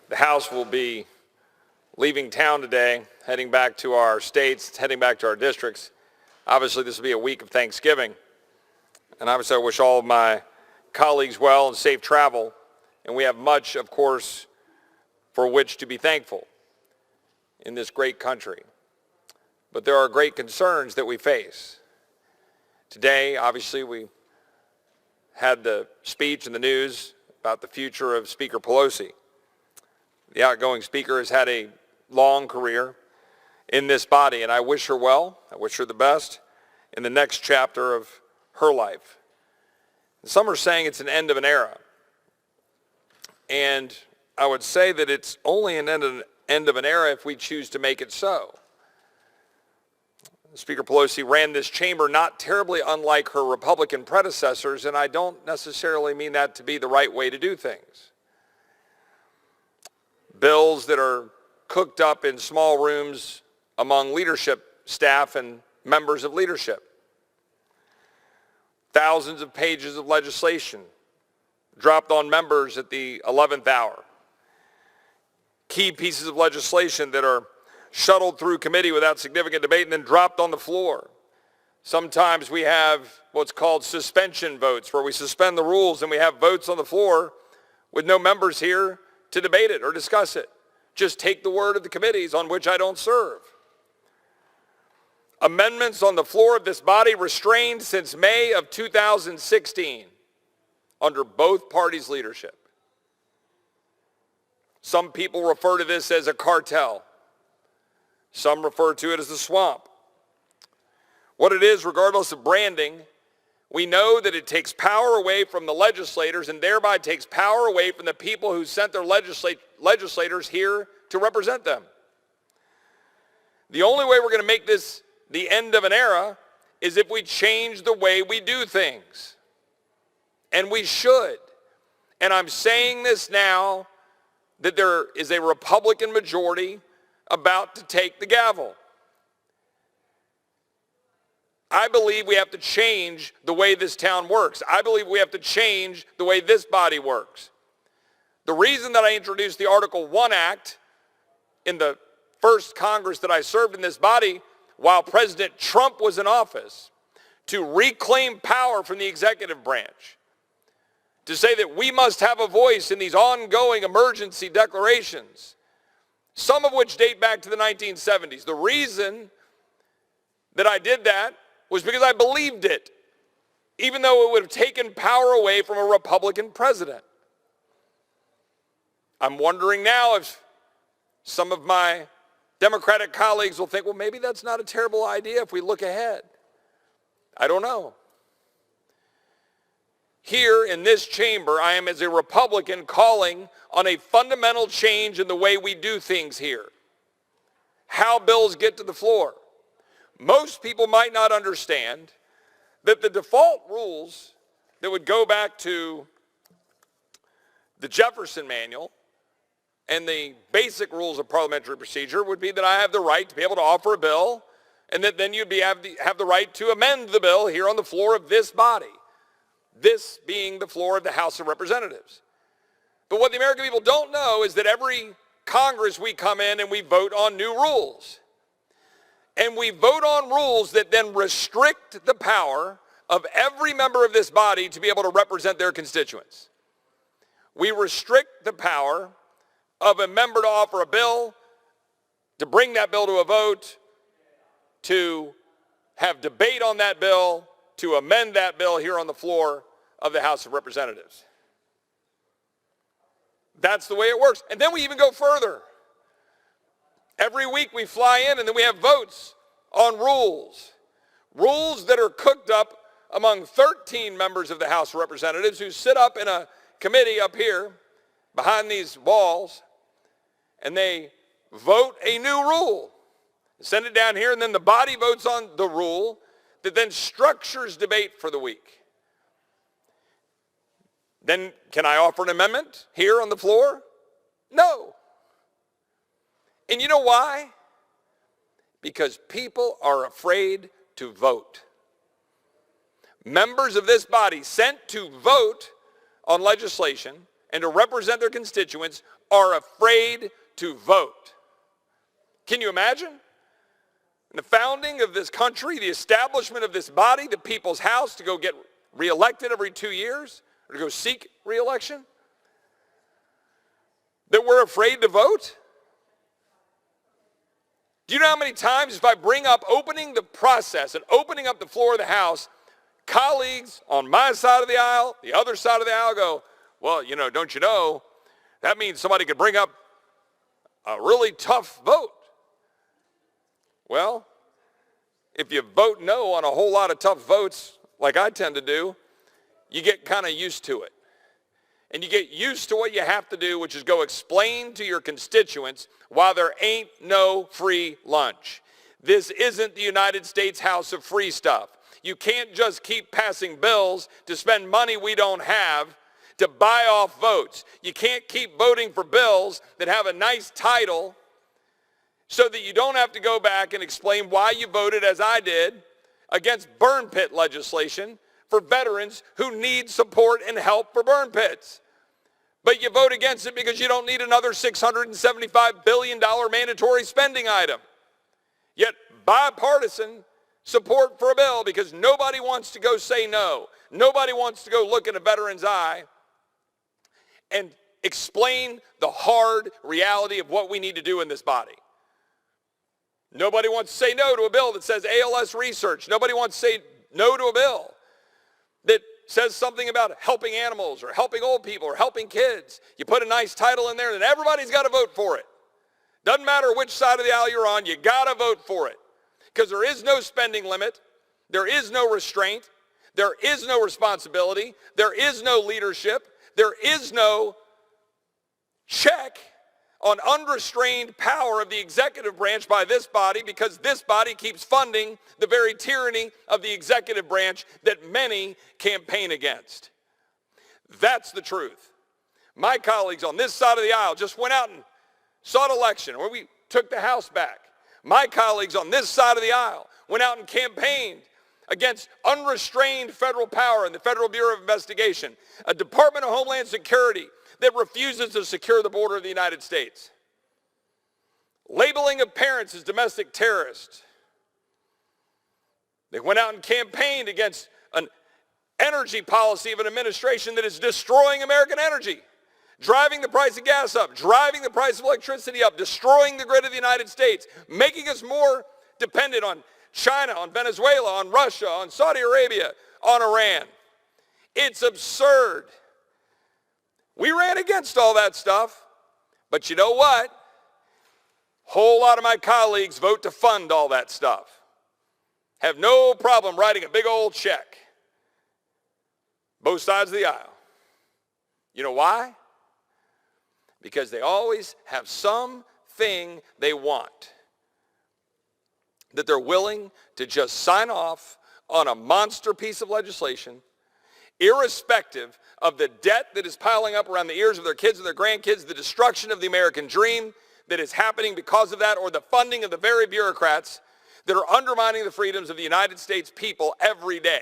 The House will be leaving town today, heading back to our states, heading back to our districts. Obviously, this will be a week of Thanksgiving. And obviously, I wish all of my colleagues well and safe travel. And we have much, of course, for which to be thankful in this great country. But there are great concerns that we face. Today, obviously, we had the speech in the news about the future of Speaker Pelosi. The outgoing speaker has had a long career in this body, and I wish her well. I wish her the best in the next chapter of her life. And some are saying it's an end of an era. And I would say that it's only an end of an era if we choose to make it so. Speaker Pelosi ran this chamber not terribly unlike her Republican predecessors, and I don't necessarily mean that to be the right way to do things. Bills that are cooked up in small rooms among leadership staff and members of leadership. Thousands of pages of legislation dropped on members at the 11th hour. Key pieces of legislation that are shuttled through committee without significant debate and then dropped on the floor. Sometimes we have what's called suspension votes, where we suspend the rules and we have votes on the floor with no members here to debate it or discuss it. Just take the word of the committees on which I don't serve. Amendments on the floor of this body restrained since May of 2016 under both parties' leadership. Some people refer to this as a cartel. Some refer to it as the swamp. What it is, regardless of branding, we know that it takes power away from the legislators and thereby takes power away from the people who sent their legislators here to represent them. The only way we're going to make this the end of an era is if we change the way we do things. And we should. And I'm saying this now that there is a Republican majority about to take the gavel. I believe we have to change the way this town works. I believe we have to change the way this body works. The reason that I introduced the Article 1 Act in the first Congress that I served in this body while President Trump was in office, to reclaim power from the executive branch, to say that we must have a voice in these ongoing emergency declarations, some of which date back to the 1970s. The reason that I did that was because I believed it, even though it would have taken power away from a Republican president. I'm wondering now if some of my Democratic colleagues will think, well, maybe that's not a terrible idea if we look ahead. I don't know. Here in this chamber, I am as a Republican calling on a fundamental change in the way we do things here. How bills get to the floor. Most people might not understand that the default rules that would go back to the Jefferson Manual and the basic rules of parliamentary procedure would be that I have the right to be able to offer a bill, and that then you'd have the right to amend the bill here on the floor of this body, this being the floor of the House of Representatives. But what the American people don't know is that every Congress we come in and we vote on new rules. And we vote on rules that then restrict the power of every member of this body to be able to represent their constituents. We restrict the power of a member to offer a bill, to bring that bill to a vote, to have debate on that bill, to amend that bill here on the floor of the House of Representatives. That's the way it works. And then we even go further. Every week we fly in and then we have votes on rules. Rules that are cooked up among 13 members of the House of Representatives who sit up in a committee up here behind these walls, and they vote a new rule, send it down here, and then the body votes on the rule that then structures debate for the week. Then can I offer an amendment here on the floor? No. And you know why? Because people are afraid to vote. Members of this body sent to vote on legislation and to represent their constituents are afraid to vote. Can you imagine? In the founding of this country, the establishment of this body, the people's house, to go get reelected every 2 years, or to go seek reelection, that we're afraid to vote? Do you know how many times, if I bring up opening the process and opening up the floor of the House, colleagues on my side of the aisle, the other side of the aisle go, well, don't you know, that means somebody could bring up a really tough vote. Well, if you vote no on a whole lot of tough votes, like I tend to do, you get kind of used to it. And you get used to what you have to do, which is go explain to your constituents why there ain't no free lunch. This isn't the United States House of free stuff. You can't just keep passing bills to spend money we don't have to buy off votes. You can't keep voting for bills that have a nice title so that you don't have to go back and explain why you voted, as I did, against burn pit legislation for veterans who need support and help for burn pits. But you vote against it because you don't need another $675 billion mandatory spending item. Yet bipartisan support for a bill because nobody wants to go say no. Nobody wants to go look in a veteran's eye and explain the hard reality of what we need to do in this body. Nobody wants to say no to a bill that says ALS research. Nobody wants to say no to a bill that says something about helping animals or helping old people or helping kids. You put a nice title in there and everybody's got to vote for it. Doesn't matter which side of the aisle you're on, you got to vote for it. Because there is no spending limit. There is no restraint. There is no responsibility. There is no leadership. There is no check on unrestrained power of the executive branch by this body, because this body keeps funding the very tyranny of the executive branch that many campaign against. That's the truth. My colleagues on this side of the aisle just went out and sought election, where we took the House back. My colleagues on this side of the aisle went out and campaigned against unrestrained federal power in the Federal Bureau of Investigation, a Department of Homeland Security that refuses to secure the border of the United States. Labeling of parents as domestic terrorists. They went out and campaigned against an energy policy of an administration that is destroying American energy, driving the price of gas up, driving the price of electricity up, destroying the grid of the United States, making us more dependent on China, on Venezuela, on Russia, on Saudi Arabia, on Iran. It's absurd. We ran against all that stuff, but you know what? Whole lot of my colleagues vote to fund all that stuff. Have no problem writing a big old check. Both sides of the aisle. You know why? Because they always have something they want that they're willing to just sign off on a monster piece of legislation, irrespective of the debt that is piling up around the ears of their kids and their grandkids, the destruction of the American dream that is happening because of that, or the funding of the very bureaucrats that are undermining the freedoms of the United States people every day.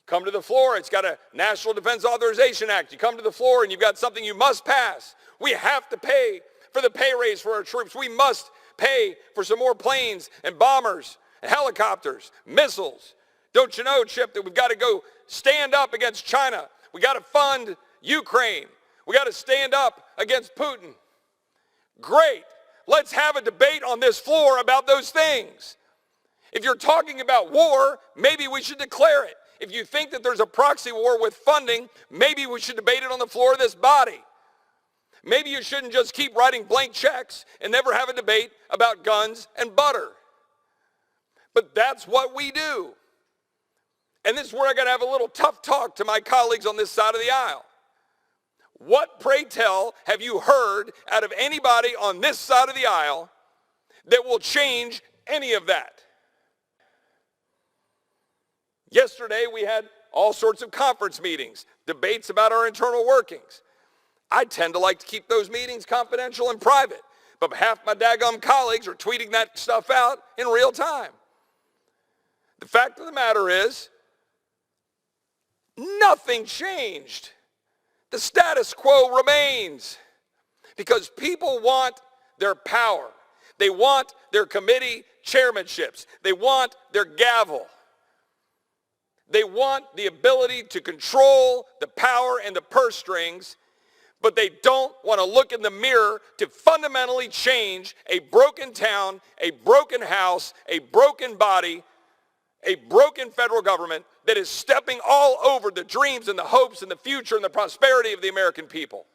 Come to the floor, it's got a National Defense Authorization Act. You come to the floor and you've got something you must pass. We have to pay for the pay raise for our troops. We must pay for some more planes and bombers and helicopters, missiles. Don't you know, Chip, that we've got to go stand up against China. We got to fund Ukraine. We got to stand up against Putin. Great. Let's have a debate on this floor about those things. If you're talking about war, maybe we should declare it. If you think that there's a proxy war with funding, maybe we should debate it on the floor of this body. Maybe you shouldn't just keep writing blank checks and never have a debate about guns and butter. But that's what we do. And this is where I got to have a little tough talk to my colleagues on this side of the aisle. What, pray tell, have you heard out of anybody on this side of the aisle that will change any of that? Yesterday we had all sorts of conference meetings, debates about our internal workings. I tend to like to keep those meetings confidential and private, but half my daggum colleagues are tweeting that stuff out in real time. The fact of the matter is, nothing changed The status quo remains because people want their power. They want their committee chairmanships. They want their gavel. They want the ability to control the power and the purse strings, but they don't want to look in the mirror to fundamentally change a broken town, a broken house, a broken body, a broken federal government that is stepping all over the dreams and the hopes and the future and the prosperity of the American people.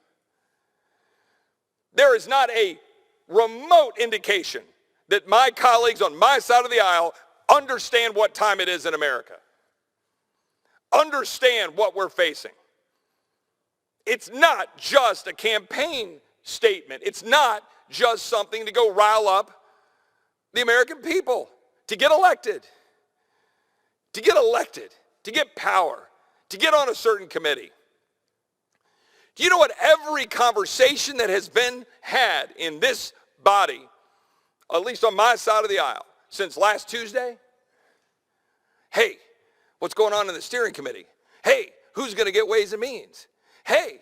There is not a remote indication that my colleagues on my side of the aisle understand what time it is in America. Understand what we're facing. It's not just a campaign statement. It's not just something to go rile up the American people to get elected. To get elected, to get power, to get on a certain committee. Do you know what every conversation that has been had in this body, at least on my side of the aisle, since last Tuesday? Hey, what's going on in the steering committee? Hey, who's going to get Ways and Means? Hey,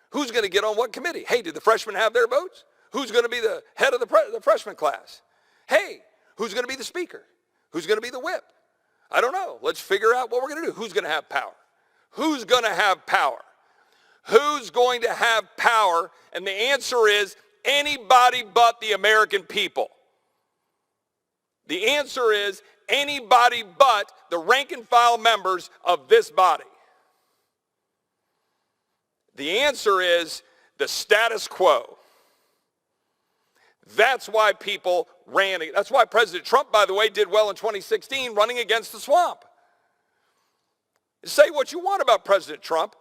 who's going to get on what committee? Hey, did the freshmen have their votes? Who's going to be the head of the freshman class? Hey, who's going to be the speaker? Who's going to be the whip? I don't know. Let's figure out what we're going to do. Who's going to have power? Who's going to have power? Who's going to have power? And the answer is anybody but the American people. The answer is anybody but the rank and file members of this body. The answer is the status quo. That's why people ran. That's why President Trump, by the way, did well in 2016 running against the swamp. Say what you want about President Trump.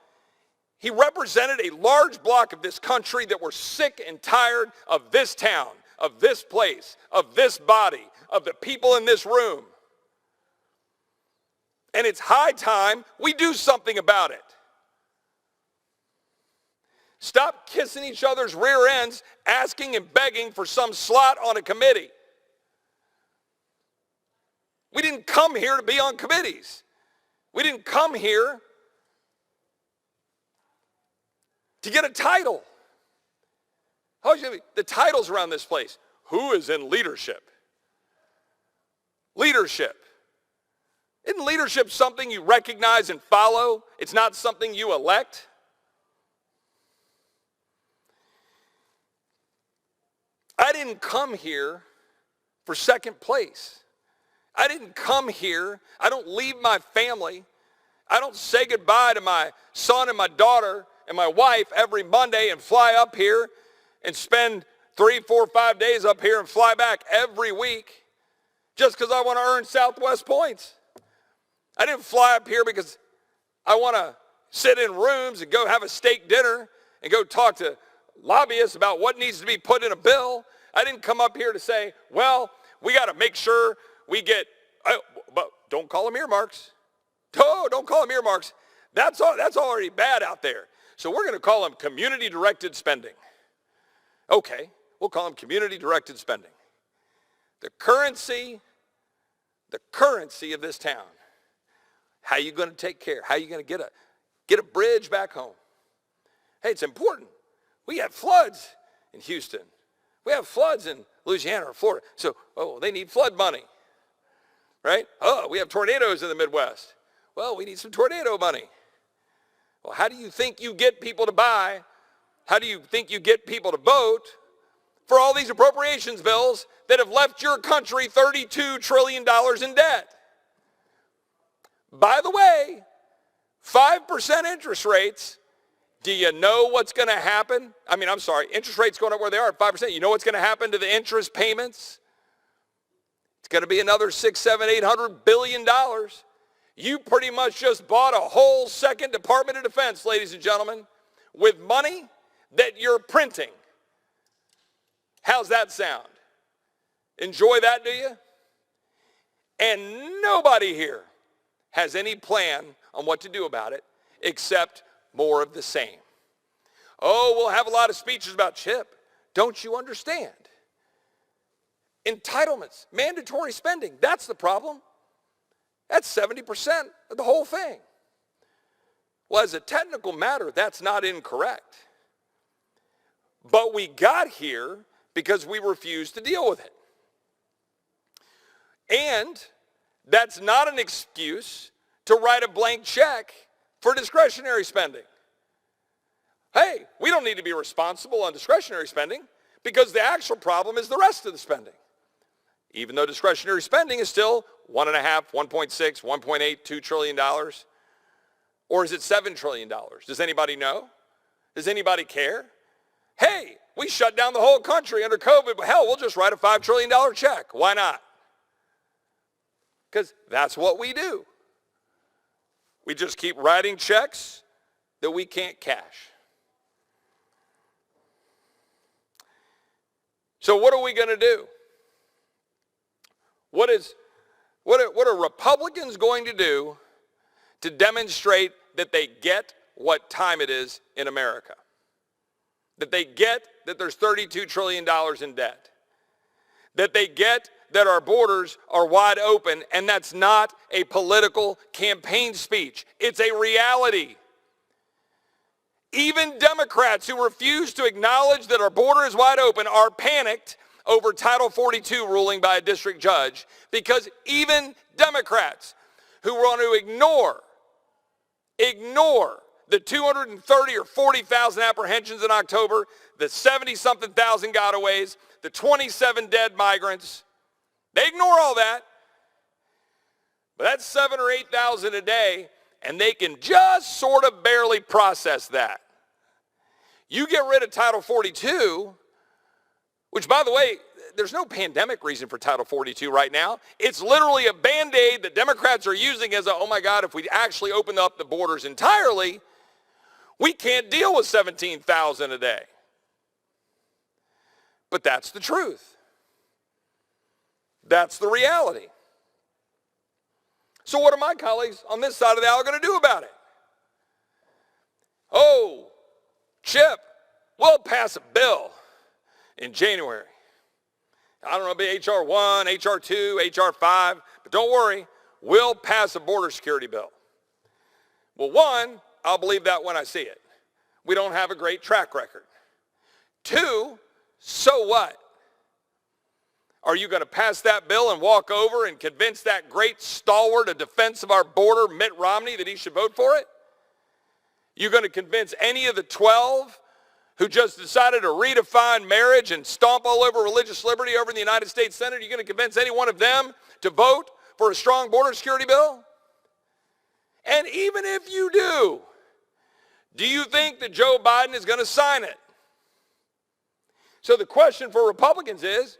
He represented a large block of this country that were sick and tired of this town, of this place, of this body, of the people in this room. And it's high time we do something about it. Stop kissing each other's rear ends, asking and begging for some slot on a committee. We didn't come here to be on committees. We didn't come here to get a title. The titles around this place. Who is in leadership? Leadership. Isn't leadership something you recognize and follow? It's not something you elect. I didn't come here for second place. I didn't come here. I don't leave my family. I don't say goodbye to my son and my daughter and my wife every Monday and fly up here and spend 3, 4, 5 days up here and fly back every week just because I want to earn Southwest points. I didn't fly up here because I want to sit in rooms and go have a steak dinner and go talk to lobbyists about what needs to be put in a bill. I didn't come up here to say, well, we got to make sure we get, but don't call them earmarks. Don't call them earmarks. That's already bad out there. So we're going to call them community-directed spending. Okay, we'll call them community-directed spending. The currency of this town. How are you going to take care? How are you going to get a bridge back home? Hey, it's important. We have floods in Houston. We have floods in Louisiana or Florida. So, they need flood money, right? We have tornadoes in the Midwest. Well, we need some tornado money. Well, how do you think you get people to buy? How do you think you get people to vote for all these appropriations bills that have left your country $32 trillion in debt? By the way, 5% interest rates. Do you know what's going to happen? Interest rates going up where they are at 5%. You know what's going to happen to the interest payments? It's going to be another $600, $700, $800 billion. You pretty much just bought a whole second Department of Defense, ladies and gentlemen, with money that you're printing. How's that sound? Enjoy that, do you? And nobody here has any plan on what to do about it except more of the same. We'll have a lot of speeches about CHIP. Don't you understand? Entitlements, mandatory spending, that's the problem. That's 70% of the whole thing. Well, as a technical matter, that's not incorrect. But we got here because we refused to deal with it. And that's not an excuse to write a blank check for discretionary spending. Hey, we don't need to be responsible on discretionary spending because the actual problem is the rest of the spending. Even though discretionary spending is still $1.5, 1.6, 1.8, $2 trillion. Or is it $7 trillion? Does anybody know? Does anybody care? Hey, we shut down the whole country under COVID, but hell, we'll just write a $5 trillion check. Why not? Because that's what we do. We just keep writing checks that we can't cash. So what are we going to do? What are Republicans going to do to demonstrate that they get what time it is in America? That they get that there's $32 trillion in debt? That they get that our borders are wide open, and that's not a political campaign speech. It's a reality. Even Democrats who refuse to acknowledge that our border is wide open are panicked over Title 42 ruling by a district judge, because even Democrats who want to ignore the 230 or 40,000 apprehensions in October, the 70-something thousand gotaways, the 27 dead migrants, they ignore all that. But that's 7,000 or 8,000 a day, and they can just sort of barely process that. You get rid of Title 42, which, by the way, there's no pandemic reason for Title 42 right now. It's literally a Band-Aid that Democrats are using as a, oh my God, if we actually open up the borders entirely, we can't deal with 17,000 a day. But that's the truth. That's the reality. So what are my colleagues on this side of the aisle going to do about it? Oh, Chip, we'll pass a bill in January. I don't know, it'll be H.R. 1, H.R. 2, H.R. 5, but don't worry, we'll pass a border security bill. Well, one, I'll believe that when I see it. We don't have a great track record. Two, so what? Are you going to pass that bill and walk over and convince that great stalwart of defense of our border, Mitt Romney, that he should vote for it? You going to convince any of the 12 who just decided to redefine marriage and stomp all over religious liberty over in the United States Senate? Are you going to convince any one of them to vote for a strong border security bill? And even if you do you think that Joe Biden is going to sign it? So the question for Republicans is,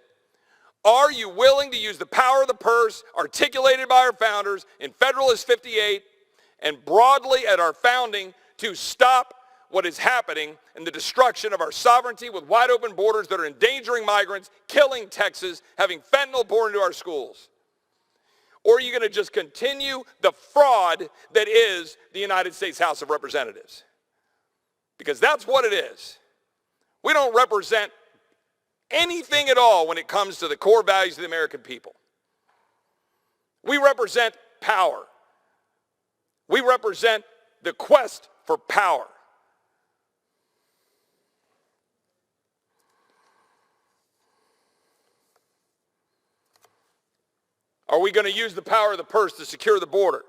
are you willing to use the power of the purse articulated by our founders in Federalist 58 and broadly at our founding to stop what is happening and the destruction of our sovereignty with wide open borders that are endangering migrants, killing Texas, having fentanyl poured into our schools? Or are you going to just continue the fraud that is the United States House of Representatives? Because that's what it is. We don't represent anything at all when it comes to the core values of the American people. We represent power. We represent the quest for power. Are we going to use the power of the purse to secure the border?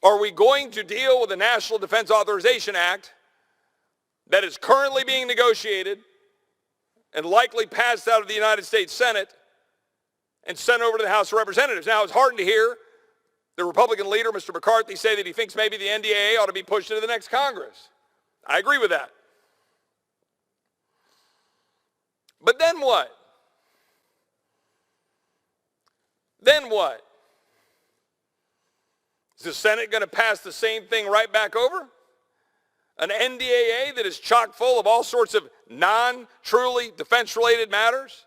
Are we going to deal with the National Defense Authorization Act that is currently being negotiated and likely passed out of the United States Senate and sent over to the House of Representatives? Now, it's heartened to hear the Republican leader, Mr. McCarthy, say that he thinks maybe the NDAA ought to be pushed into the next Congress. I agree with that. But then what? Then what? Is the Senate going to pass the same thing right back over? An NDAA that is chock full of all sorts of non-truly defense-related matters?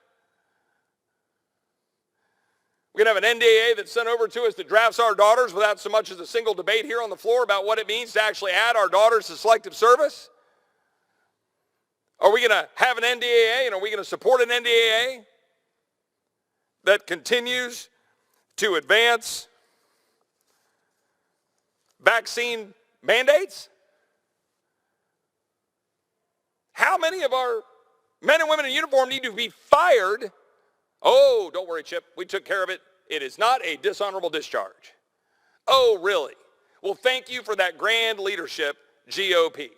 We're going to have an NDAA that's sent over to us that drafts our daughters without so much as a single debate here on the floor about what it means to actually add our daughters to selective service? Are we going to have an NDAA, and are we going to support an NDAA that continues to advance vaccine mandates? How many of our men and women in uniform need to be fired? Oh, don't worry, Chip. We took care of it. It is not a dishonorable discharge. Oh, really? Well, thank you for that grand leadership, GOP.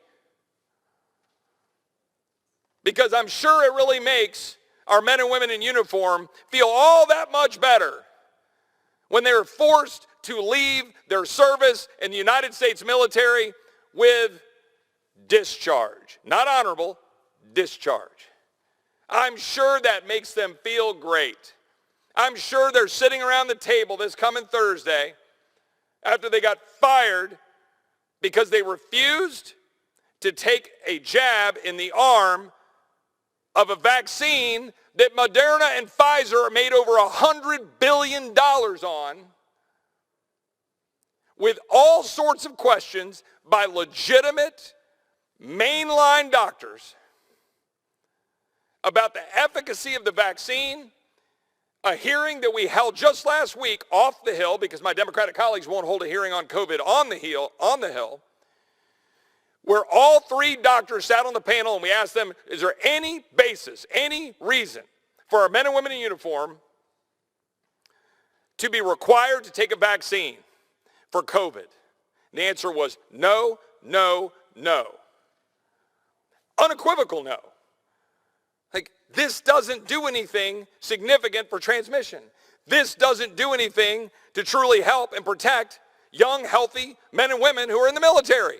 Because I'm sure it really makes our men and women in uniform feel all that much better when they're forced to leave their service in the United States military with discharge. Not honorable, discharge. I'm sure that makes them feel great. I'm sure they're sitting around the table this coming Thursday after they got fired because they refused to take a jab in the arm of a vaccine that Moderna and Pfizer made over $100 billion on, with all sorts of questions by legitimate mainline doctors about the efficacy of the vaccine. A hearing that we held just last week off the Hill, because my Democratic colleagues won't hold a hearing on COVID on the Hill, where all three doctors sat on the panel and we asked them, is there any basis, any reason for our men and women in uniform to be required to take a vaccine for COVID? And the answer was no, no, no. Unequivocal no. Like, this doesn't do anything significant for transmission. This doesn't do anything to truly help and protect young, healthy men and women who are in the military.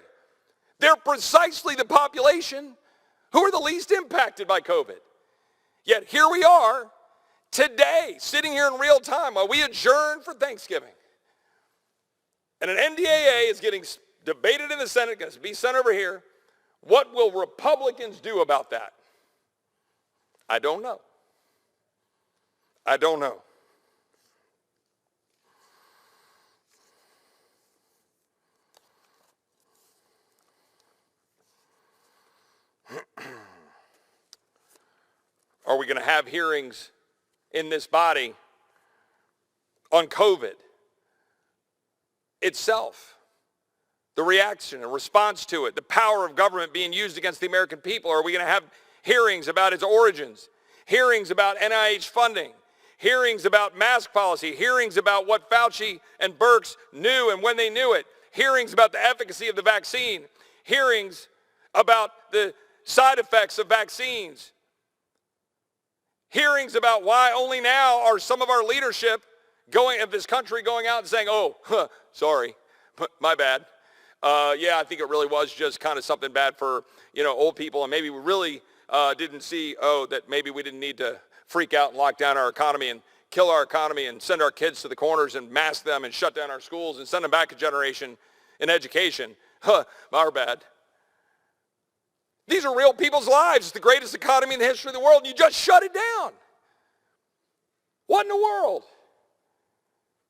They're precisely the population who are the least impacted by COVID. Yet here we are today, sitting here in real time while we adjourn for Thanksgiving. And an NDAA is getting debated in the Senate, going to be sent over here. What will Republicans do about that? I don't know. I don't know. Are we going to have hearings in this body on COVID itself? The reaction and response to it, the power of government being used against the American people? Are we going to have hearings about its origins, hearings about NIH funding, hearings about mask policy, hearings about what Fauci and Birx knew and when they knew it, hearings about the efficacy of the vaccine, hearings about the side effects of vaccines, hearings about why only now are some of our leadership of this country going out and saying, oh, sorry, my bad. Yeah, I think it really was just kind of something bad for, old people, and maybe we really didn't see, that maybe we didn't need to freak out and lock down our economy and kill our economy and send our kids to the corners and mask them and shut down our schools and send them back a generation in education. Our bad. These are real people's lives. It's the greatest economy in the history of the world, and you just shut it down. What in the world?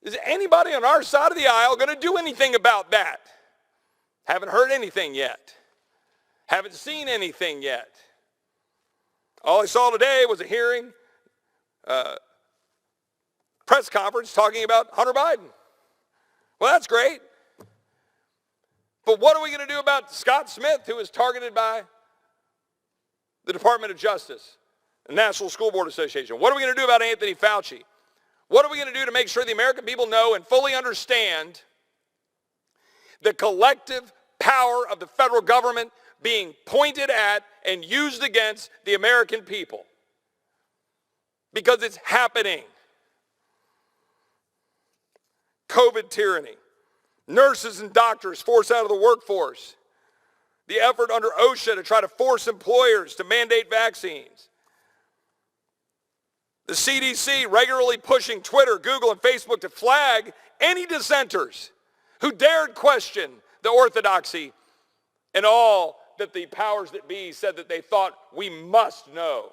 Is anybody on our side of the aisle going to do anything about that? Haven't heard anything yet. Haven't seen anything yet. All I saw today was a hearing, press conference talking about Hunter Biden. Well, that's great. But what are we going to do about Scott Smith, who is targeted by the Department of Justice, the National School Board Association? What are we going to do about Anthony Fauci? What are we going to do to make sure the American people know and fully understand the collective power of the federal government being pointed at and used against the American people? Because it's happening. COVID tyranny. Nurses and doctors forced out of the workforce. The effort under OSHA to try to force employers to mandate vaccines. The CDC regularly pushing Twitter, Google, and Facebook to flag any dissenters who dared question the orthodoxy and all that the powers that be said that they thought we must know.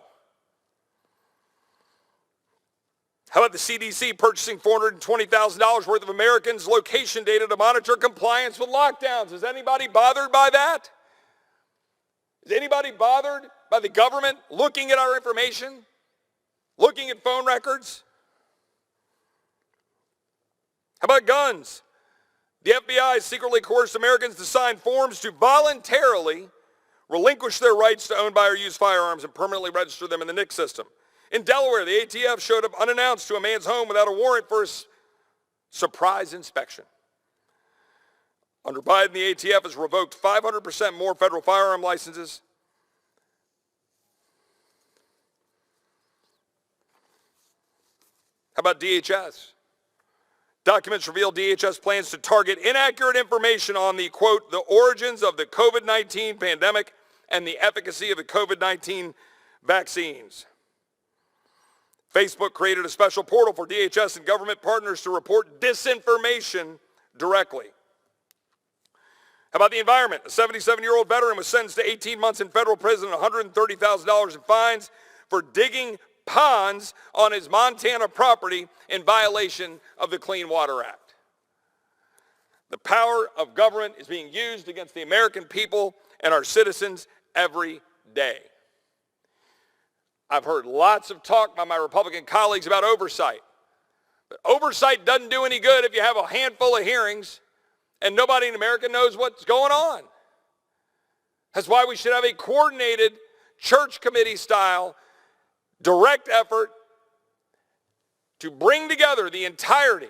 How about the CDC purchasing $420,000 worth of Americans' location data to monitor compliance with lockdowns? Is anybody bothered by that? Is anybody bothered by the government looking at our information, looking at phone records? How about guns? The FBI secretly coerced Americans to sign forms to voluntarily relinquish their rights to own, buy, or use firearms and permanently register them in the NICS system. In Delaware, the ATF showed up unannounced to a man's home without a warrant for a surprise inspection. Under Biden, the ATF has revoked 500% more federal firearm licenses. How about DHS? Documents reveal DHS plans to target inaccurate information on the, quote, the origins of the COVID-19 pandemic and the efficacy of the COVID-19 vaccines. Facebook created a special portal for DHS and government partners to report disinformation directly. How about the environment? A 77-year-old veteran was sentenced to 18 months in federal prison and $130,000 in fines for digging ponds on his Montana property in violation of the Clean Water Act. The power of government is being used against the American people and our citizens every day. I've heard lots of talk by my Republican colleagues about oversight. But oversight doesn't do any good if you have a handful of hearings and nobody in America knows what's going on. That's why we should have a coordinated church committee style direct effort to bring together the entirety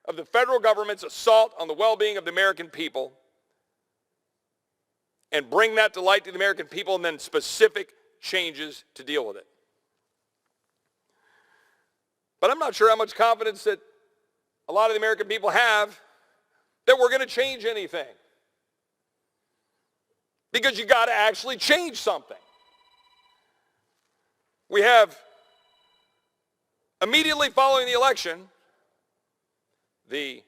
of the federal government's assault on the well-being of the American people and bring that to light to the American people and then specific changes to deal with it. But I'm not sure how much confidence that a lot of the American people have that we're going to change anything. Because you got to actually change something. We have, immediately following the election, the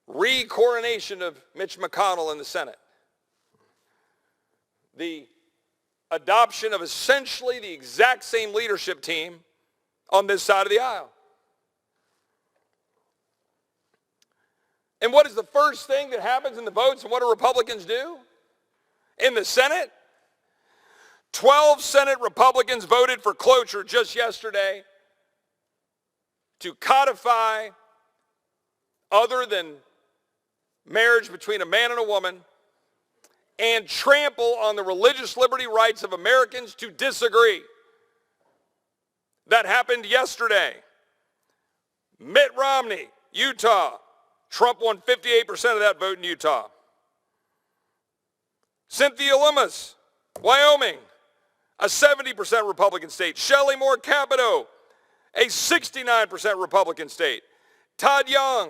re-coronation of Mitch McConnell in the Senate. The adoption of essentially the exact same leadership team on this side of the aisle. And what is the first thing that happens in the votes, and what do Republicans do? In the Senate, 12 Senate Republicans voted for cloture just yesterday to codify, other than marriage between a man and a woman, and trample on the religious liberty rights of Americans to disagree. That happened yesterday. Mitt Romney, Utah. Trump won 58% of that vote in Utah. Cynthia Lummis, Wyoming, a 70% Republican state. Shelley Moore Capito, a 69% Republican state. Todd Young,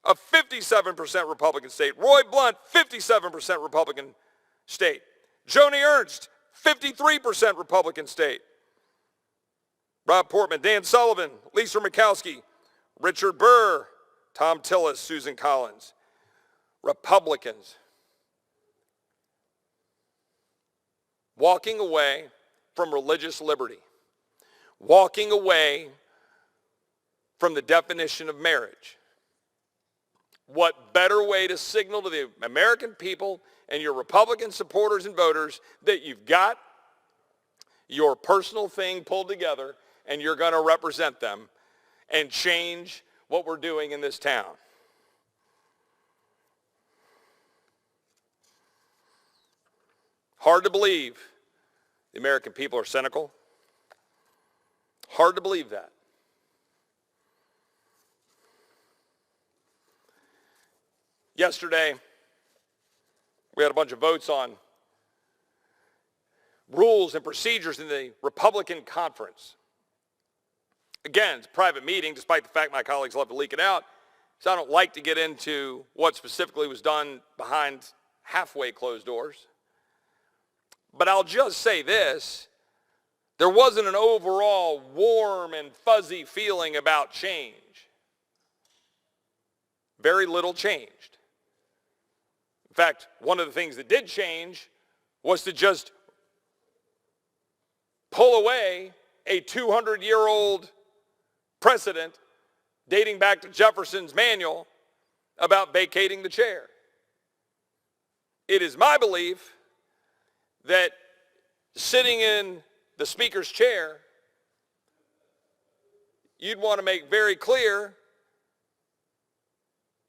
a 57% Republican state. Roy Blunt, 57% Republican state. Joni Ernst, 53% Republican state. Rob Portman, Dan Sullivan, Lisa Murkowski, Richard Burr, Tom Tillis, Susan Collins. Republicans walking away from religious liberty, walking away from the definition of marriage. What better way to signal to the American people and your Republican supporters and voters that you've got your personal thing pulled together and you're going to represent them and change what we're doing in this town. Hard to believe the American people are cynical. Hard to believe that. Yesterday, we had a bunch of votes on rules and procedures in the Republican conference. Again, it's a private meeting, despite the fact my colleagues love to leak it out, so I don't like to get into what specifically was done behind halfway closed doors. But I'll just say this, there wasn't an overall warm and fuzzy feeling about change. Very little changed. In fact, one of the things that did change was to just pull away a 200-year-old precedent dating back to Jefferson's manual about vacating the chair. It is my belief that sitting in the speaker's chair, you'd want to make very clear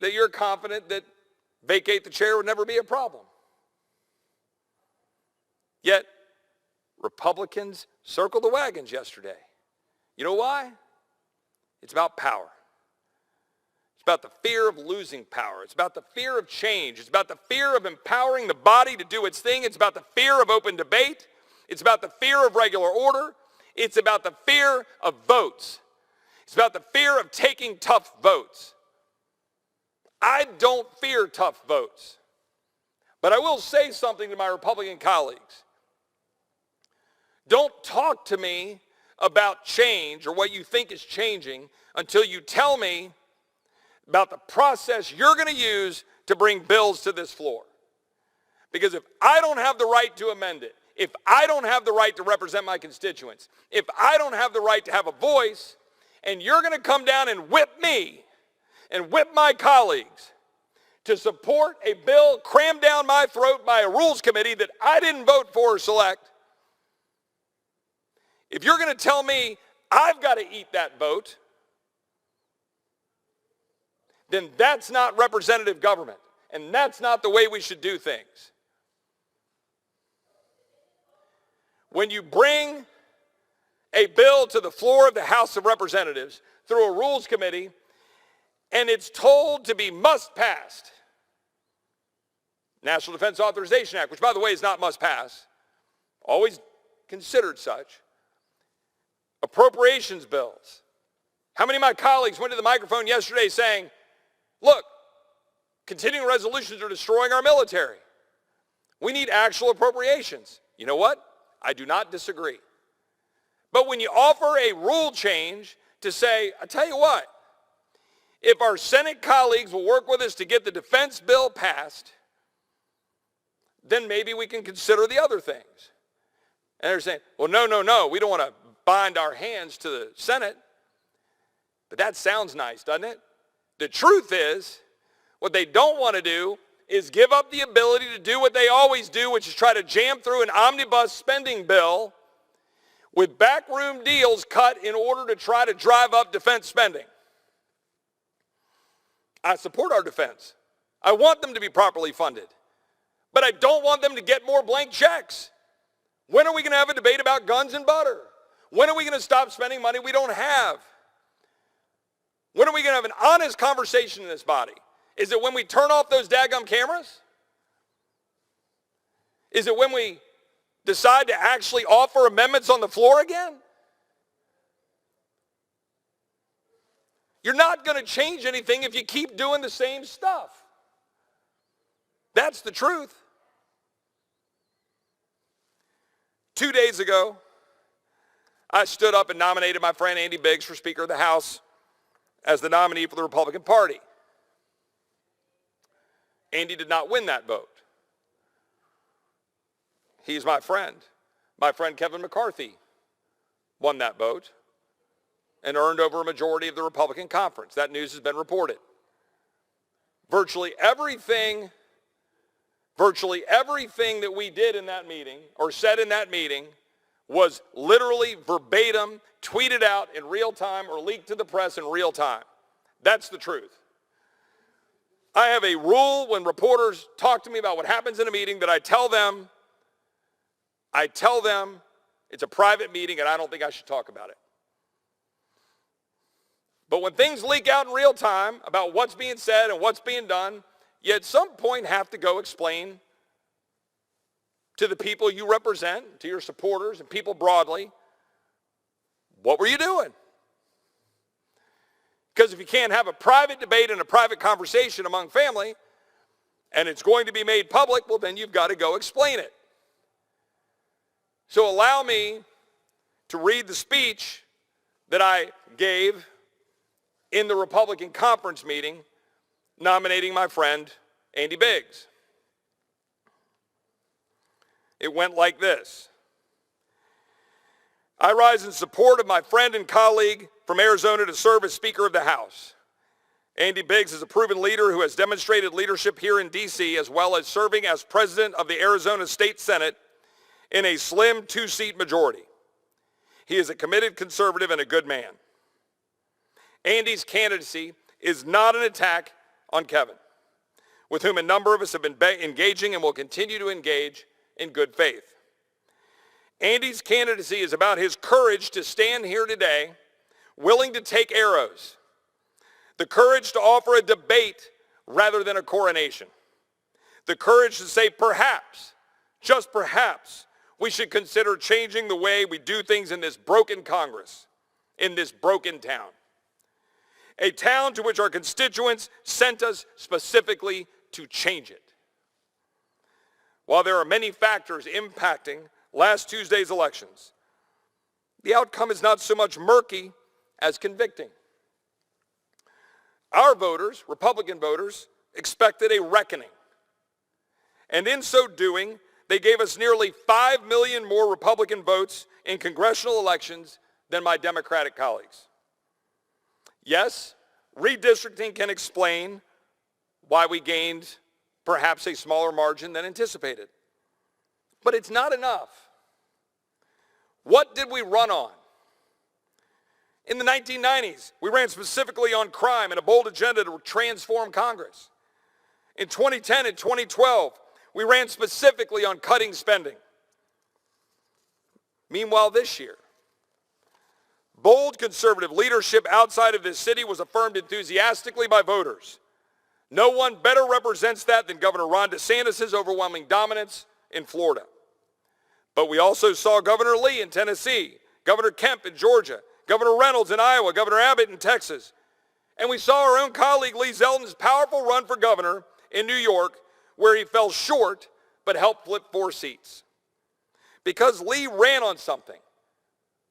that you're confident that vacate the chair would never be a problem. Yet, Republicans circled the wagons yesterday. You know why? It's about power. It's about the fear of losing power. It's about the fear of change. It's about the fear of empowering the body to do its thing. It's about the fear of open debate. It's about the fear of regular order. It's about the fear of votes. It's about the fear of taking tough votes. I don't fear tough votes. But I will say something to my Republican colleagues. Don't talk to me about change or what you think is changing until you tell me about the process you're going to use to bring bills to this floor. Because if I don't have the right to amend it, if I don't have the right to represent my constituents, if I don't have the right to have a voice, and you're going to come down and whip me and whip my colleagues to support a bill crammed down my throat by a rules committee that I didn't vote for or select, if you're going to tell me I've got to eat that vote, then that's not representative government, and that's not the way we should do things. When you bring a bill to the floor of the House of Representatives through a rules committee, and it's told to be must passed, National Defense Authorization Act, which by the way is not must pass, always considered such, appropriations bills. How many of my colleagues went to the microphone yesterday saying, look, continuing resolutions are destroying our military. We need actual appropriations. You know what? I do not disagree. But when you offer a rule change to say, I tell you what, if our Senate colleagues will work with us to get the defense bill passed, then maybe we can consider the other things. And they're saying, well, no, we don't want to bind our hands to the Senate. But that sounds nice, doesn't it? The truth is, what they don't want to do is give up the ability to do what they always do, which is try to jam through an omnibus spending bill with backroom deals cut in order to try to drive up defense spending. I support our defense. I want them to be properly funded. But I don't want them to get more blank checks. When are we going to have a debate about guns and butter? When are we going to stop spending money we don't have? When are we going to have an honest conversation in this body? Is it when we turn off those daggum cameras? Is it when we decide to actually offer amendments on the floor again? You're not going to change anything if you keep doing the same stuff. That's the truth. 2 days ago, I stood up and nominated my friend Andy Biggs for Speaker of the House as the nominee for the Republican Party. Andy did not win that vote. He's my friend. My friend Kevin McCarthy won that vote and earned over a majority of the Republican conference. That news has been reported. Virtually everything that we did in that meeting or said in that meeting was literally verbatim tweeted out in real time or leaked to the press in real time. That's the truth. I have a rule when reporters talk to me about what happens in a meeting that I tell them it's a private meeting and I don't think I should talk about it. But when things leak out in real time about what's being said and what's being done, you at some point have to go explain to the people you represent, to your supporters and people broadly, what were you doing? Because if you can't have a private debate and a private conversation among family, and it's going to be made public, well, then you've got to go explain it. So allow me to read the speech that I gave in the Republican conference meeting nominating my friend Andy Biggs. It went like this. I rise in support of my friend and colleague from Arizona to serve as Speaker of the House. Andy Biggs is a proven leader who has demonstrated leadership here in D.C. as well as serving as president of the Arizona State Senate in a slim 2-seat majority. He is a committed conservative and a good man. Andy's candidacy is not an attack on Kevin, with whom a number of us have been engaging and will continue to engage in good faith. Andy's candidacy is about his courage to stand here today, willing to take arrows, the courage to offer a debate rather than a coronation, the courage to say perhaps, just perhaps, we should consider changing the way we do things in this broken Congress, in this broken town. A town to which our constituents sent us specifically to change it. While there are many factors impacting last Tuesday's elections, the outcome is not so much murky as convicting. Our voters, Republican voters, expected a reckoning. And in so doing, they gave us nearly 5 million more Republican votes in congressional elections than my Democratic colleagues. Yes, redistricting can explain why we gained perhaps a smaller margin than anticipated. But it's not enough. What did we run on? In the 1990s, we ran specifically on crime and a bold agenda to transform Congress. In 2010 and 2012, we ran specifically on cutting spending. Meanwhile, this year, bold conservative leadership outside of this city was affirmed enthusiastically by voters. No one better represents that than Governor Ron DeSantis' overwhelming dominance in Florida. But we also saw Governor Lee in Tennessee, Governor Kemp in Georgia, Governor Reynolds in Iowa, Governor Abbott in Texas. And we saw our own colleague Lee Zeldin's powerful run for governor in New York, where he fell short but helped flip 4 seats. Because Lee ran on something,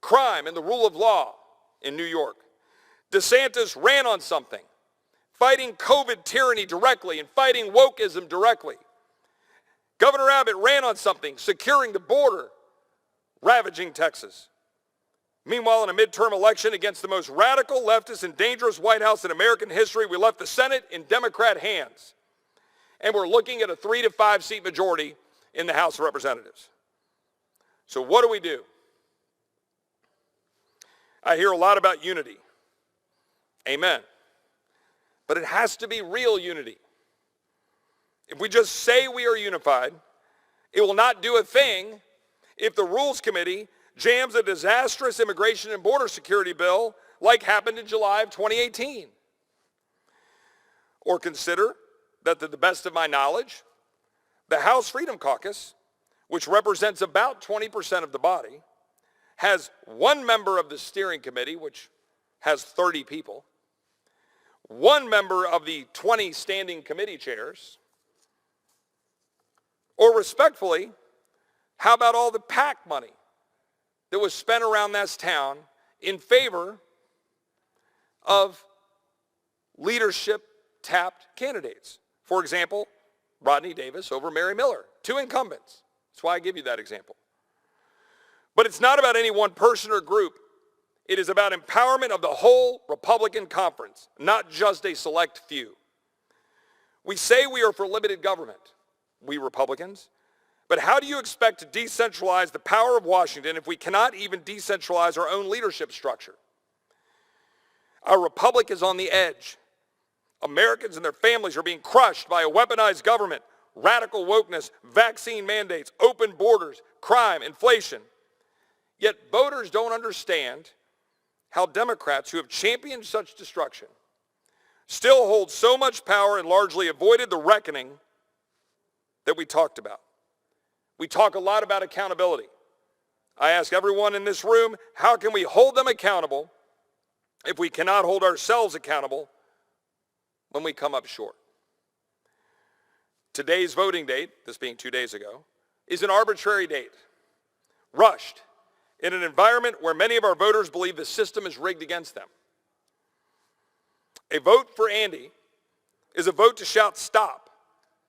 crime and the rule of law in New York. DeSantis ran on something, fighting COVID tyranny directly and fighting wokeism directly. Governor Abbott ran on something, securing the border, ravaging Texas. Meanwhile, in a midterm election against the most radical, leftist, and dangerous White House in American history, we left the Senate in Democrat hands. And we're looking at a 3 to 5 seat majority in the House of Representatives. So what do we do? I hear a lot about unity. Amen. But it has to be real unity. If we just say we are unified, it will not do a thing if the Rules Committee jams a disastrous immigration and border security bill like happened in July of 2018. Or consider that, to the best of my knowledge, the House Freedom Caucus, which represents about 20% of the body, has 1 member of the steering committee, which has 30 people, 1 member of the 20 standing committee chairs. Or respectfully, how about all the PAC money that was spent around this town in favor of leadership-tapped candidates? For example, Rodney Davis over Mary Miller, 2 incumbents. That's why I give you that example. But it's not about any one person or group. It is about empowerment of the whole Republican conference, not just a select few. We say we are for limited government, we Republicans, but how do you expect to decentralize the power of Washington if we cannot even decentralize our own leadership structure? Our republic is on the edge. Americans and their families are being crushed by a weaponized government, radical wokeness, vaccine mandates, open borders, crime, inflation. Yet voters don't understand how Democrats who have championed such destruction still hold so much power and largely avoided the reckoning that we talked about. We talk a lot about accountability. I ask everyone in this room, how can we hold them accountable if we cannot hold ourselves accountable when we come up short? Today's voting date, this being 2 days ago, is an arbitrary date, rushed, in an environment where many of our voters believe the system is rigged against them. A vote for Andy is a vote to shout stop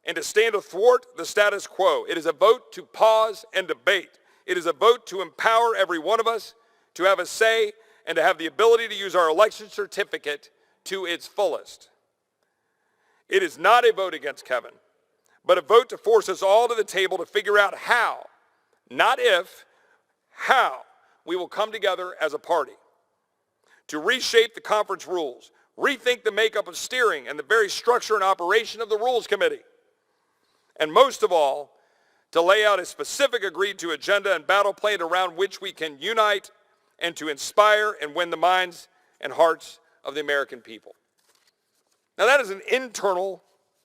and to stand athwart the status quo. It is a vote to pause and debate. It is a vote to empower every one of us to have a say and to have the ability to use our election certificate to its fullest. It is not a vote against Kevin, but a vote to force us all to the table to figure out how, not if, how we will come together as a party to reshape the conference rules, rethink the makeup of steering and the very structure and operation of the Rules Committee, and most of all, to lay out a specific agreed-to agenda and battle plan around which we can unite and to inspire and win the minds and hearts of the American people. Now, that is an internal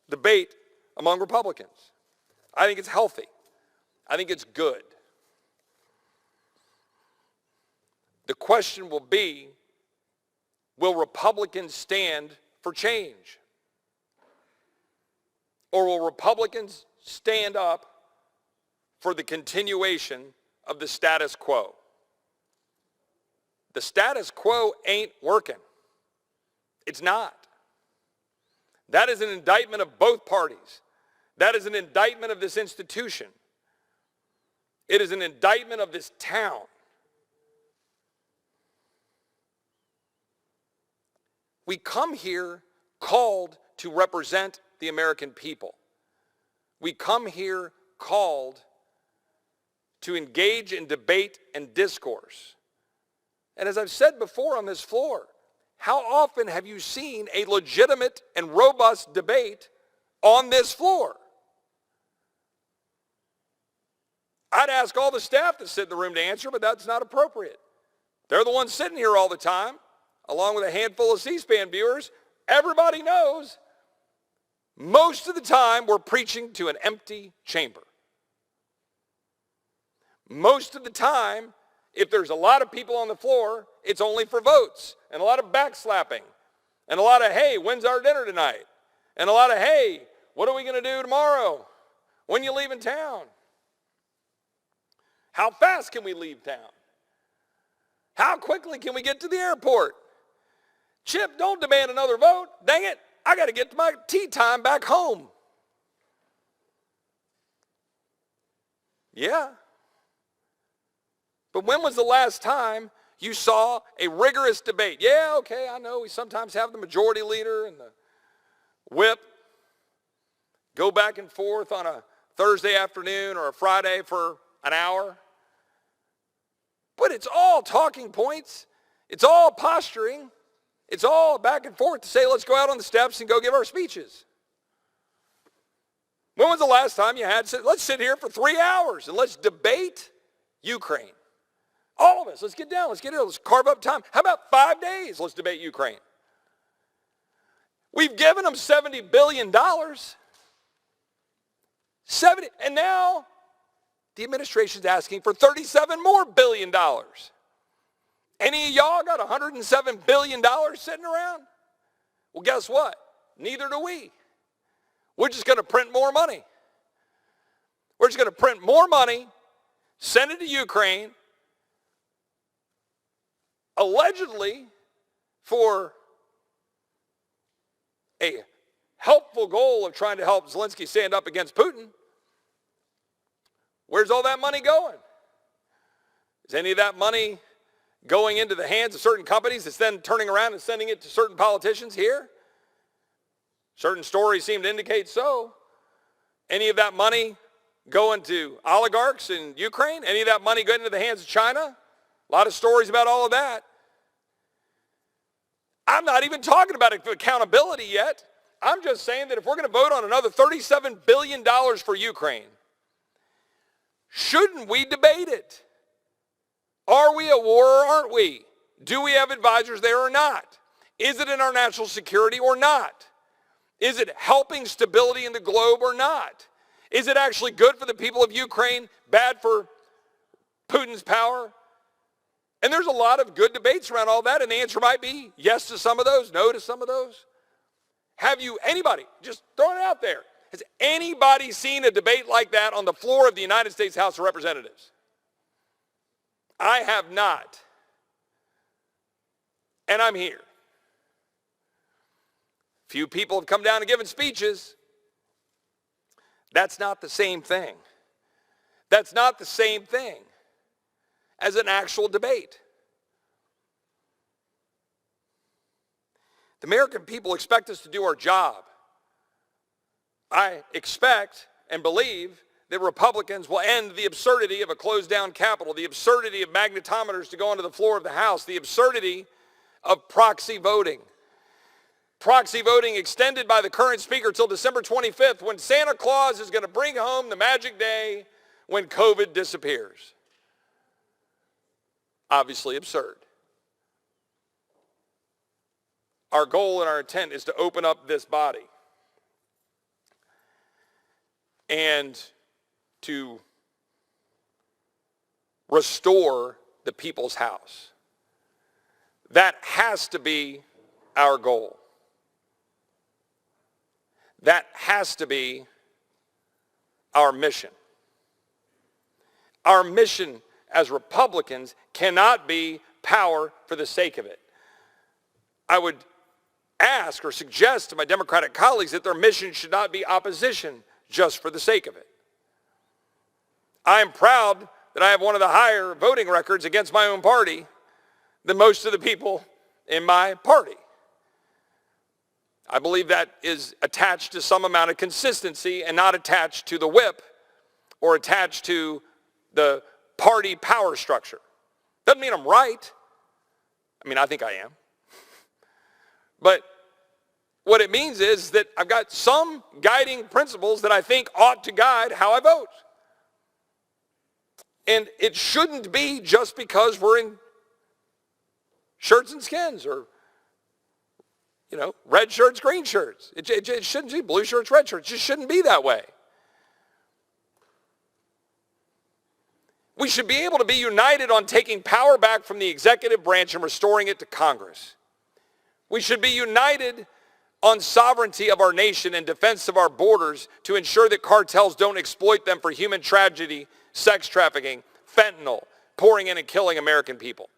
debate among Republicans. I think it's healthy. I think it's good. The question will be, will Republicans stand for change? Or will Republicans stand up for the continuation of the status quo? The status quo ain't working. It's not. That is an indictment of both parties. That is an indictment of this institution. It is an indictment of this town. We come here called to represent the American people. We come here called to engage in debate and discourse. And as I've said before on this floor, how often have you seen a legitimate and robust debate on this floor? I'd ask all the staff that sit in the room to answer, but that's not appropriate. They're the ones sitting here all the time, along with a handful of C-SPAN viewers. Everybody knows most of the time we're preaching to an empty chamber. Most of the time, if there's a lot of people on the floor, it's only for votes, and a lot of backslapping, and a lot of, hey, when's our dinner tonight? And a lot of, hey, what are we going to do tomorrow? When you leaving town? How fast can we leave town? How quickly can we get to the airport? Chip, don't demand another vote. Dang it, I got to get to my tea time back home. Yeah. But when was the last time you saw a rigorous debate? Yeah, okay, I know we sometimes have the majority leader and the whip go back and forth on a Thursday afternoon or a Friday for an hour. But it's all talking points. It's all posturing. It's all back and forth to say, let's go out on the steps and go give our speeches. When was the last time you had, let's sit here for 3 hours and let's debate Ukraine? All of us, let's get down, let's carve up time. How about 5 days? Let's debate Ukraine. We've given them $70 billion. 70, and now the administration's asking for $37 more billion. Any of y'all got $107 billion sitting around? Well, guess what? Neither do we. We're just going to print more money. We're just going to print more money, send it to Ukraine, allegedly for a helpful goal of trying to help Zelensky stand up against Putin. Where's all that money going? Is any of that money going into the hands of certain companies that's then turning around and sending it to certain politicians here? Certain stories seem to indicate so. Any of that money going to oligarchs in Ukraine? Any of that money going into the hands of China? A lot of stories about all of that. I'm not even talking about accountability yet. I'm just saying that if we're going to vote on another $37 billion for Ukraine, shouldn't we debate it? Are we at war or aren't we? Do we have advisors there or not? Is it in our national security or not? Is it helping stability in the globe or not? Is it actually good for the people of Ukraine, bad for Putin's power? And there's a lot of good debates around all that, and the answer might be yes to some of those, no to some of those. Have you, anybody, just throwing it out there, has anybody seen a debate like that on the floor of the United States House of Representatives? I have not. And I'm here. Few people have come down and given speeches. That's not the same thing. That's not the same thing as an actual debate. The American people expect us to do our job. I expect and believe that Republicans will end the absurdity of a closed-down Capitol, the absurdity of magnetometers to go onto the floor of the House, the absurdity of proxy voting. Proxy voting extended by the current speaker till December 25th, when Santa Claus is going to bring home the magic day when COVID disappears. Obviously absurd. Our goal and our intent is to open up this body and to restore the people's house. That has to be our goal. That has to be our mission. Our mission as Republicans cannot be power for the sake of it. I would ask or suggest to my Democratic colleagues that their mission should not be opposition just for the sake of it. I am proud that I have one of the higher voting records against my own party than most of the people in my party. I believe that is attached to some amount of consistency and not attached to the whip or attached to the party power structure. Doesn't mean I'm right. I mean, I think I am. But what it means is that I've got some guiding principles that I think ought to guide how I vote. And it shouldn't be just because we're in shirts and skins or, red shirts, green shirts. It shouldn't be blue shirts, red shirts. It just shouldn't be that way. We should be able to be united on taking power back from the executive branch and restoring it to Congress. We should be united on sovereignty of our nation and defense of our borders to ensure that cartels don't exploit them for human tragedy, sex trafficking, fentanyl, pouring in and killing American people.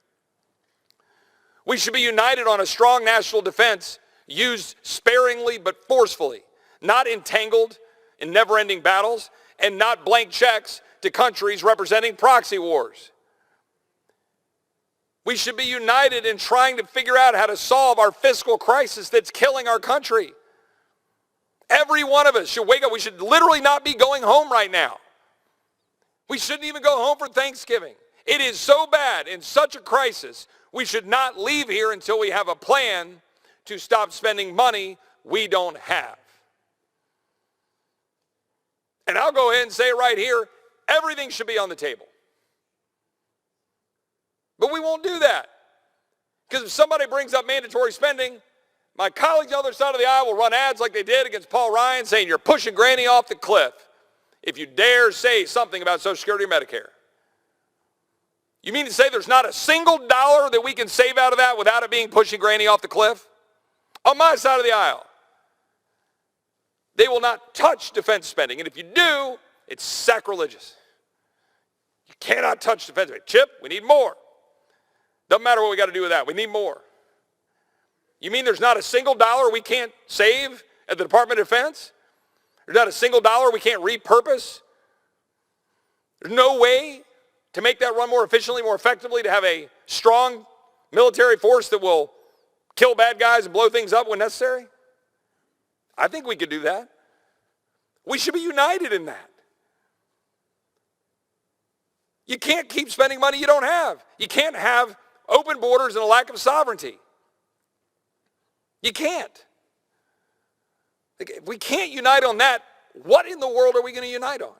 We should be united on a strong national defense used sparingly but forcefully, not entangled in never-ending battles, and not blank checks to countries representing proxy wars. We should be united in trying to figure out how to solve our fiscal crisis that's killing our country. Every one of us should wake up. We should literally not be going home right now. We shouldn't even go home for Thanksgiving. It is so bad in such a crisis, we should not leave here until we have a plan to stop spending money we don't have. And I'll go ahead and say right here, everything should be on the table. But we won't do that. Because if somebody brings up mandatory spending, my colleagues on the other side of the aisle will run ads like they did against Paul Ryan saying you're pushing Granny off the cliff if you dare say something about Social Security or Medicare. You mean to say there's not a single dollar that we can save out of that without it being pushing Granny off the cliff? On my side of the aisle, they will not touch defense spending. And if you do, it's sacrilegious. You cannot touch defense spending. Chip, we need more. Doesn't matter what we got to do with that. We need more. You mean there's not a single dollar we can't save at the Department of Defense? There's not a single dollar we can't repurpose? There's no way to make that run more efficiently, more effectively, to have a strong military force that will kill bad guys and blow things up when necessary? I think we could do that. We should be united in that. You can't keep spending money you don't have. You can't have open borders and a lack of sovereignty. You can't. If we can't unite on that, what in the world are we going to unite on?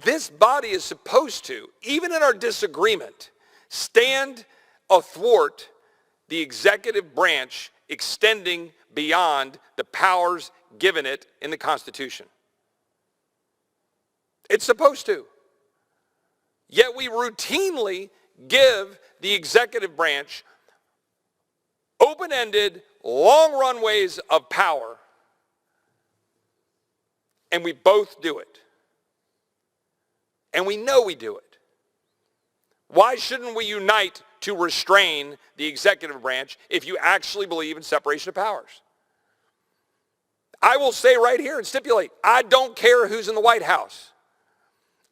This body is supposed to, even in our disagreement, stand athwart the executive branch extending beyond the powers given it in the Constitution. It's supposed to. Yet we routinely give the executive branch open-ended, long runways of power, and we both do it. And we know we do it. Why shouldn't we unite to restrain the executive branch if you actually believe in separation of powers? I will say right here and stipulate, I don't care who's in the White House.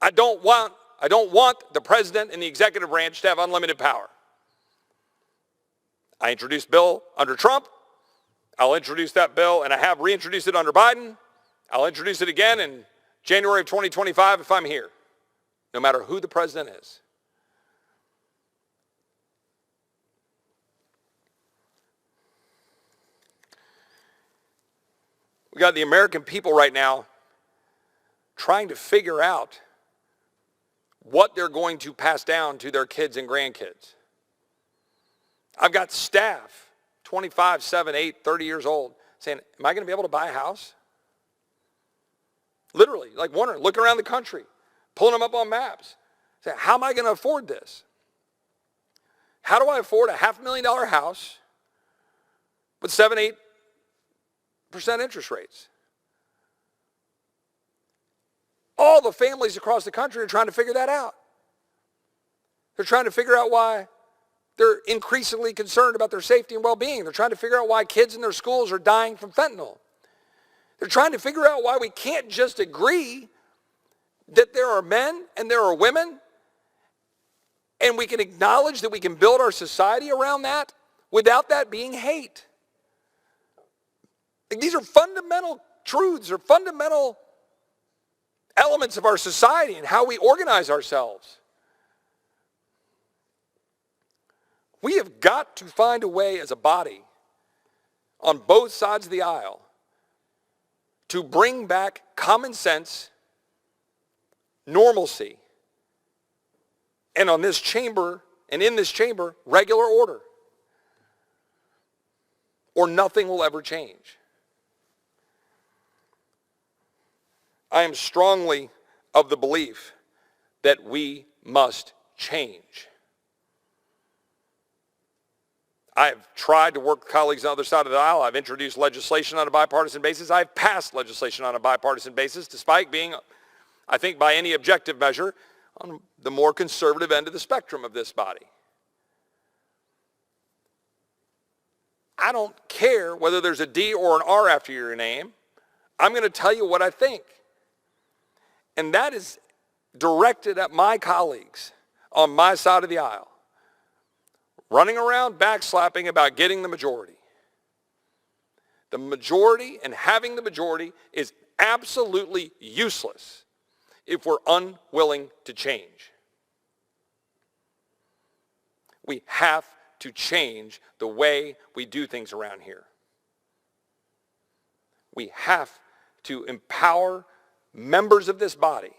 I don't want the president and the executive branch to have unlimited power. I introduced a bill under Trump. I'll introduce that bill, and I have reintroduced it under Biden. I'll introduce it again in January of 2025 if I'm here, no matter who the president is. We got the American people right now trying to figure out what they're going to pass down to their kids and grandkids. I've got staff, 25, 7, 8, 30 years old, saying, am I going to be able to buy a house? Literally, like wondering, looking around the country, pulling them up on maps, saying, how am I going to afford this? How do I afford a $500,000 house with 7, 8% interest rates? All the families across the country are trying to figure that out. They're trying to figure out why they're increasingly concerned about their safety and well-being. They're trying to figure out why kids in their schools are dying from fentanyl. They're trying to figure out why we can't just agree that there are men and there are women, and we can acknowledge that we can build our society around that without that being hate. Like, these are fundamental truths or fundamental elements of our society and how we organize ourselves. We have got to find a way as a body on both sides of the aisle to bring back common sense, normalcy, and on this chamber and in this chamber, regular order. Or nothing will ever change. I am strongly of the belief that we must change. I've tried to work with colleagues on the other side of the aisle. I've introduced legislation on a bipartisan basis. I've passed legislation on a bipartisan basis, despite being, I think, by any objective measure, on the more conservative end of the spectrum of this body. I don't care whether there's a D or an R after your name. I'm going to tell you what I think. And that is directed at my colleagues on my side of the aisle, running around backslapping about getting the majority. The majority and having the majority is absolutely useless if we're unwilling to change. We have to change the way we do things around here. We have to empower members of this body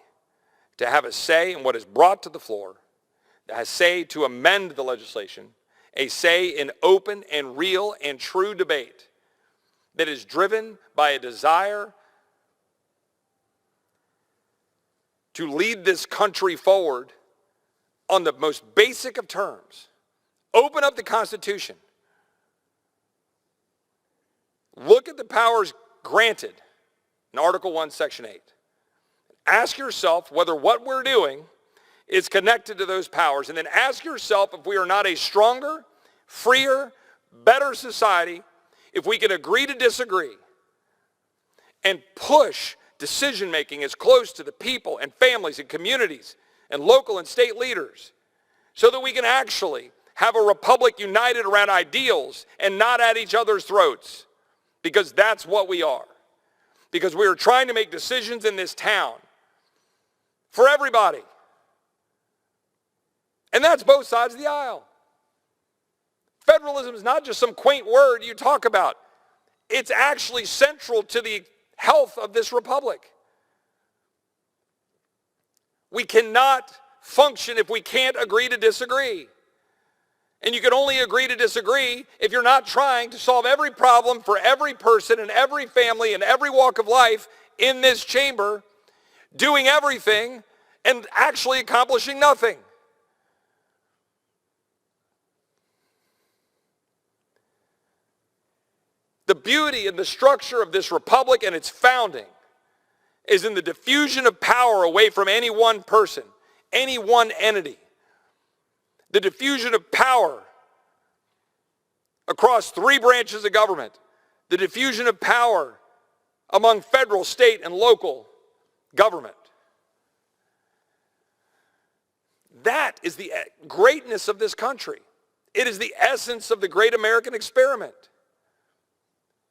to have a say in what is brought to the floor, a say to amend the legislation, a say in open and real and true debate that is driven by a desire to lead this country forward on the most basic of terms. Open up the Constitution. Look at the powers granted in Article 1, Section 8. Ask yourself whether what we're doing is connected to those powers, and then ask yourself if we are not a stronger, freer, better society if we can agree to disagree and push decision-making as close to the people and families and communities and local and state leaders so that we can actually have a republic united around ideals and not at each other's throats, because that's what we are. Because we are trying to make decisions in this town for everybody. And that's both sides of the aisle. Federalism is not just some quaint word you talk about. It's actually central to the health of this republic. We cannot function if we can't agree to disagree. And you can only agree to disagree if you're not trying to solve every problem for every person and every family and every walk of life in this chamber, doing everything and actually accomplishing nothing. The beauty and the structure of this republic and its founding is in the diffusion of power away from any one person, any one entity. The diffusion of power across 3 branches of government. The diffusion of power among federal, state, and local government. That is the greatness of this country. It is the essence of the great American experiment.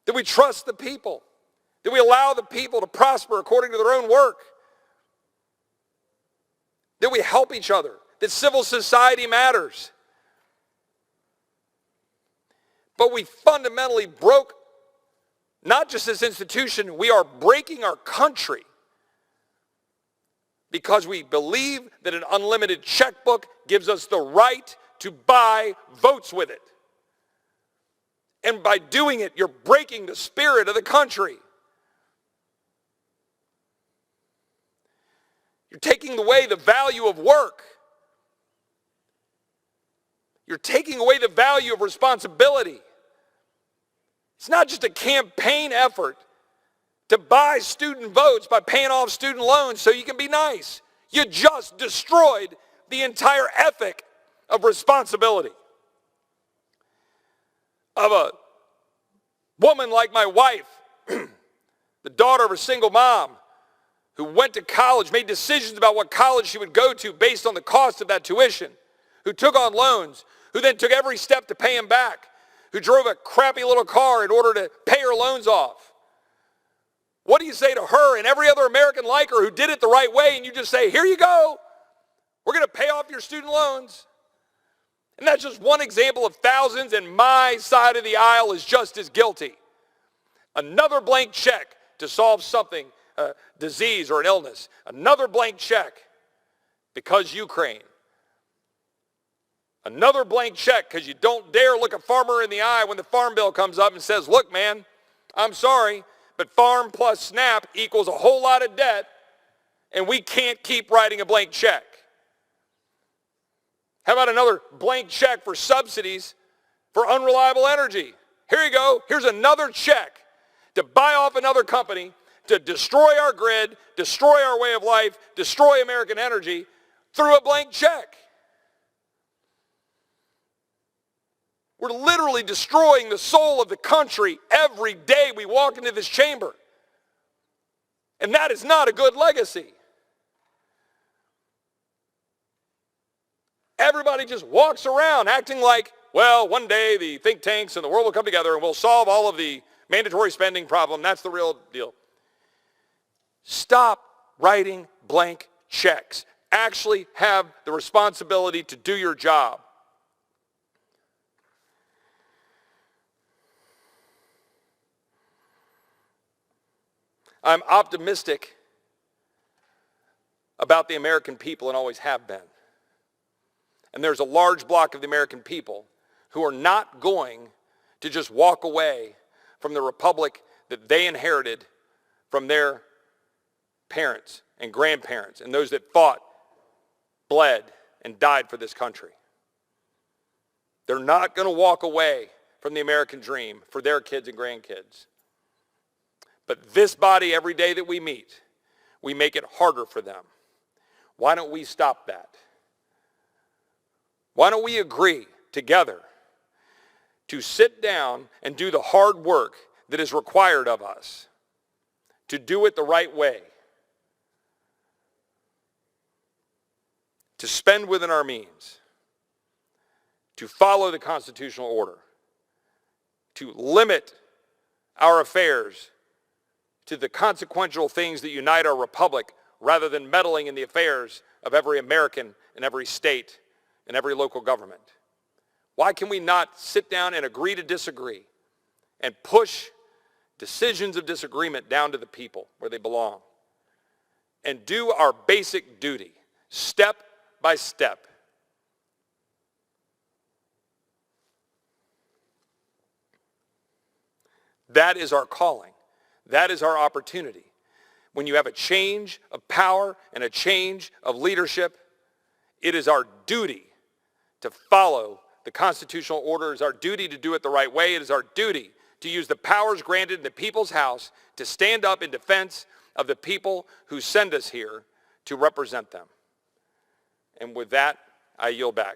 That we trust the people. That we allow the people to prosper according to their own work. That we help each other. That civil society matters. But we fundamentally broke not just this institution, we are breaking our country because we believe that an unlimited checkbook gives us the right to buy votes with it. And by doing it, you're breaking the spirit of the country. You're taking away the value of work. You're taking away the value of responsibility. It's not just a campaign effort to buy student votes by paying off student loans so you can be nice. You just destroyed the entire ethic of responsibility. Of a woman like my wife, the daughter of a single mom, who went to college, made decisions about what college she would go to based on the cost of that tuition, who took on loans, who then took every step to pay them back, who drove a crappy little car in order to pay her loans off. What do you say to her and every other American like her who did it the right way, and you just say, here you go, we're going to pay off your student loans? And that's just one example of thousands, and my side of the aisle is just as guilty. Another blank check to solve something, a disease or an illness. Another blank check because Ukraine. Another blank check because you don't dare look a farmer in the eye when the farm bill comes up and says, look, man, I'm sorry, but farm plus SNAP equals a whole lot of debt, and we can't keep writing a blank check. How about another blank check for subsidies for unreliable energy? Here you go. Here's another check to buy off another company to destroy our grid, destroy our way of life, destroy American energy through a blank check. We're literally destroying the soul of the country every day we walk into this chamber. And that is not a good legacy. Everybody just walks around acting like, well, one day the think tanks and the world will come together and we'll solve all of the mandatory spending problem. That's the real deal. Stop writing blank checks. Actually have the responsibility to do your job. I'm optimistic about the American people and always have been. And there's a large block of the American people who are not going to just walk away from the republic that they inherited from their parents and grandparents and those that fought, bled, and died for this country. They're not going to walk away from the American dream for their kids and grandkids. But this body, every day that we meet, we make it harder for them. Why don't we stop that? Why don't we agree together to sit down and do the hard work that is required of us, to do it the right way, to spend within our means, to follow the constitutional order, to limit our affairs to the consequential things that unite our republic rather than meddling in the affairs of every American in every state and every local government. Why can we not sit down and agree to disagree and push decisions of disagreement down to the people where they belong and do our basic duty step by step? That is our calling. That is our opportunity. When you have a change of power and a change of leadership, it is our duty to follow the constitutional order. It is our duty to do it the right way. It is our duty to use the powers granted in the people's house to stand up in defense of the people who send us here to represent them. And with that, I yield back.